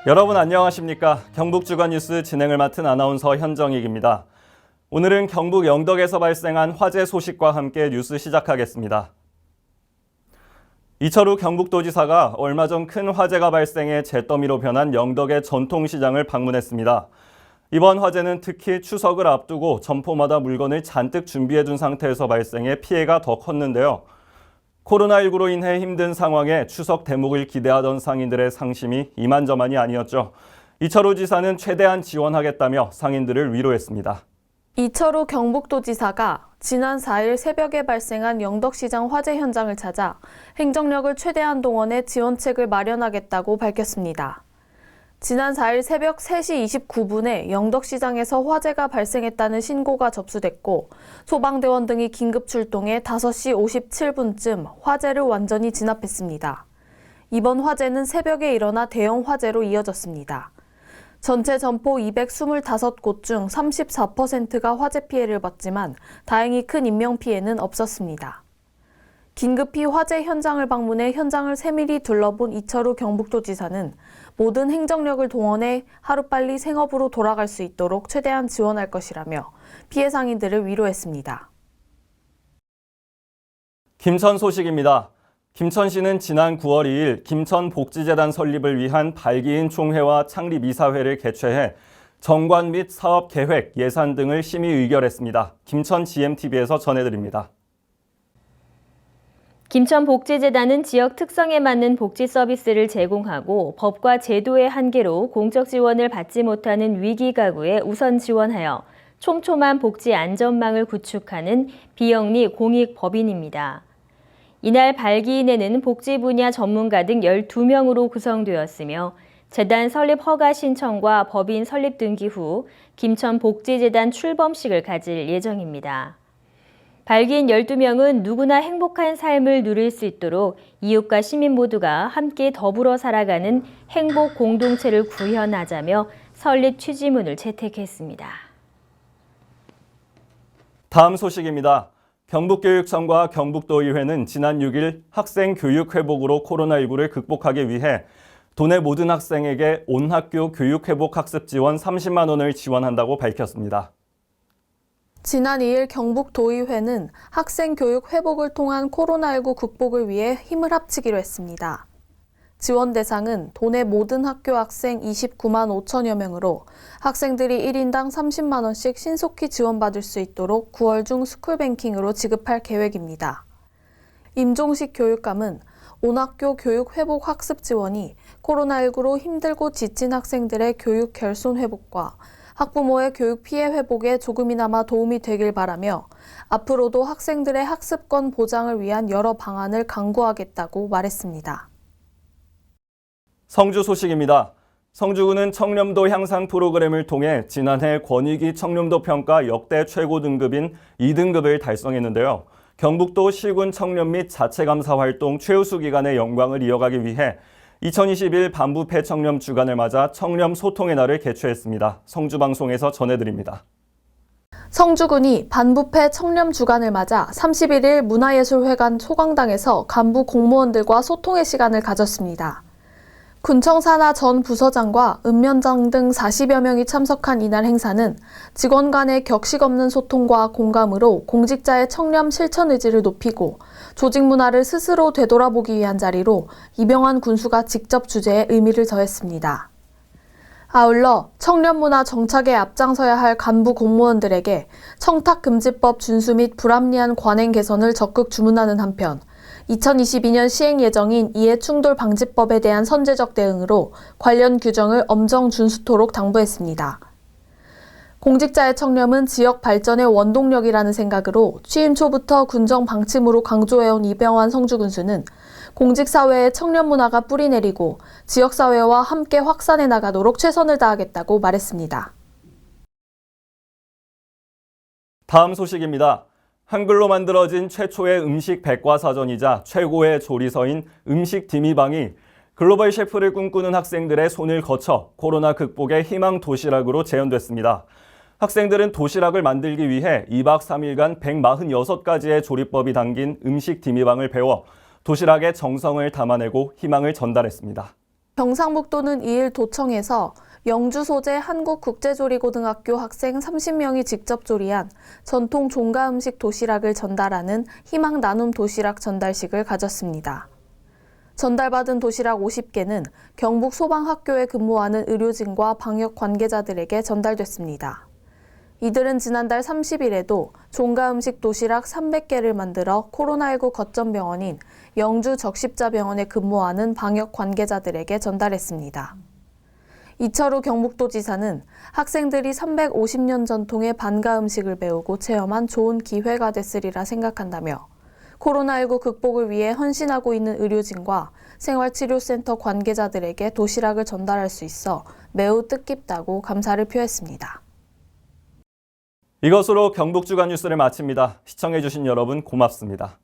여러분 안녕하십니까? 경북주간뉴스 진행을 맡은 아나운서 현정익입니다. 오늘은 경북 영덕에서 발생한 화재 소식과 함께 뉴스 시작하겠습니다. 이철우 경북도지사가 얼마 전 큰 화재가 발생해 잿더미로 변한 영덕의 전통시장을 방문했습니다. 이번 화재는 특히 추석을 앞두고 점포마다 물건을 잔뜩 준비해둔 상태에서 발생해 피해가 더 컸는데요. 코로나19로 인해 힘든 상황에 추석 대목을 기대하던 상인들의 상심이 이만저만이 아니었죠. 이철우 지사는 최대한 지원하겠다며 상인들을 위로했습니다. 이철우 경북도지사가 지난 4일 새벽에 발생한 영덕시장 화재 현장을 찾아 행정력을 최대한 동원해 지원책을 마련하겠다고 밝혔습니다. 지난 4일 새벽 3시 29분에 영덕시장에서 화재가 발생했다는 신고가 접수됐고 소방대원 등이 긴급 출동해 5시 57분쯤 화재를 완전히 진압했습니다. 이번 화재는 새벽에 일어나 대형 화재로 이어졌습니다. 전체 점포 225곳 중 34%가 화재 피해를 봤지만 다행히 큰 인명피해는 없었습니다. 긴급히 화재 현장을 방문해 현장을 세밀히 둘러본 이철우 경북도지사는 모든 행정력을 동원해 하루빨리 생업으로 돌아갈 수 있도록 최대한 지원할 것이라며 피해 상인들을 위로했습니다. 김천 소식입니다. 김천시는 지난 9월 2일 김천복지재단 설립을 위한 발기인 총회와 창립이사회를 개최해 정관 및 사업 계획, 예산 등을 심의 의결했습니다. 김천 GMTV에서 전해드립니다. 김천복지재단은 지역 특성에 맞는 복지 서비스를 제공하고 법과 제도의 한계로 공적 지원을 받지 못하는 위기 가구에 우선 지원하여 촘촘한 복지 안전망을 구축하는 비영리 공익법인입니다. 이날 발기인회는 복지 분야 전문가 등 12명으로 구성되었으며 재단 설립 허가 신청과 법인 설립 등기 후 김천복지재단 출범식을 가질 예정입니다. 발기인 12명은 누구나 행복한 삶을 누릴 수 있도록 이웃과 시민 모두가 함께 더불어 살아가는 행복 공동체를 구현하자며 설립 취지문을 채택했습니다. 다음 소식입니다. 경북교육청과 경북도의회는 지난 6일 학생 교육 회복으로 코로나19를 극복하기 위해 도내 모든 학생에게 온학교 교육 회복 학습 지원 30만 원을 지원한다고 밝혔습니다. 지난 2일 경북도의회는 학생 교육 회복을 통한 코로나19 극복을 위해 힘을 합치기로 했습니다. 지원 대상은 도내 모든 학교 학생 29만 5천여 명으로 학생들이 1인당 30만 원씩 신속히 지원받을 수 있도록 9월 중 스쿨뱅킹으로 지급할 계획입니다. 임종식 교육감은 온학교 교육 회복 학습 지원이 코로나19로 힘들고 지친 학생들의 교육 결손 회복과 학부모의 교육 피해 회복에 조금이나마 도움이 되길 바라며 앞으로도 학생들의 학습권 보장을 위한 여러 방안을 강구하겠다고 말했습니다. 성주 소식입니다. 성주구는 청렴도 향상 프로그램을 통해 지난해 권익위 청렴도 평가 역대 최고 등급인 2등급을 달성했는데요. 경북도 시군 청렴 및 자체감사 활동 최우수 기간의 영광을 이어가기 위해 2021 반부패 청렴 주간을 맞아 청렴 소통의 날을 개최했습니다. 성주방송에서 전해드립니다. 성주군이 반부패 청렴 주간을 맞아 31일 문화예술회관 소강당에서 간부 공무원들과 소통의 시간을 가졌습니다. 군청 산하 전 부서장과 읍면장 등 40여 명이 참석한 이날 행사는 직원 간의 격식 없는 소통과 공감으로 공직자의 청렴 실천 의지를 높이고 조직 문화를 스스로 되돌아보기 위한 자리로 이병환 군수가 직접 주제에 의미를 더했습니다. 아울러 청렴 문화 정착에 앞장서야 할 간부 공무원들에게 청탁금지법 준수 및 불합리한 관행 개선을 적극 주문하는 한편 2022년 시행 예정인 이해충돌방지법에 대한 선제적 대응으로 관련 규정을 엄정 준수토록 당부했습니다. 공직자의 청렴은 지역 발전의 원동력이라는 생각으로 취임 초부터 군정 방침으로 강조해온 이병환 성주군수는 공직사회의 청렴 문화가 뿌리내리고 지역사회와 함께 확산해 나가도록 최선을 다하겠다고 말했습니다. 다음 소식입니다. 한글로 만들어진 최초의 음식 백과사전이자 최고의 조리서인 음식 디미방이 글로벌 셰프를 꿈꾸는 학생들의 손을 거쳐 코로나 극복의 희망 도시락으로 재현됐습니다. 학생들은 도시락을 만들기 위해 2박 3일간 146가지의 조리법이 담긴 음식 디미방을 배워 도시락의 정성을 담아내고 희망을 전달했습니다. 경상북도는 2일 도청에서 영주 소재 한국국제조리고등학교 학생 30명이 직접 조리한 전통 종가 음식 도시락을 전달하는 희망 나눔 도시락 전달식을 가졌습니다. 전달받은 도시락 50개는 경북 소방학교에 근무하는 의료진과 방역 관계자들에게 전달됐습니다. 이들은 지난달 30일에도 종가 음식 도시락 300개를 만들어 코로나19 거점병원인 영주 적십자병원에 근무하는 방역 관계자들에게 전달했습니다. 이철우 경북도지사는 학생들이 350년 전통의 반가 음식을 배우고 체험한 좋은 기회가 됐으리라 생각한다며 코로나19 극복을 위해 헌신하고 있는 의료진과 생활치료센터 관계자들에게 도시락을 전달할 수 있어 매우 뜻깊다고 감사를 표했습니다. 이것으로 경북주간 뉴스를 마칩니다. 시청해주신 여러분 고맙습니다.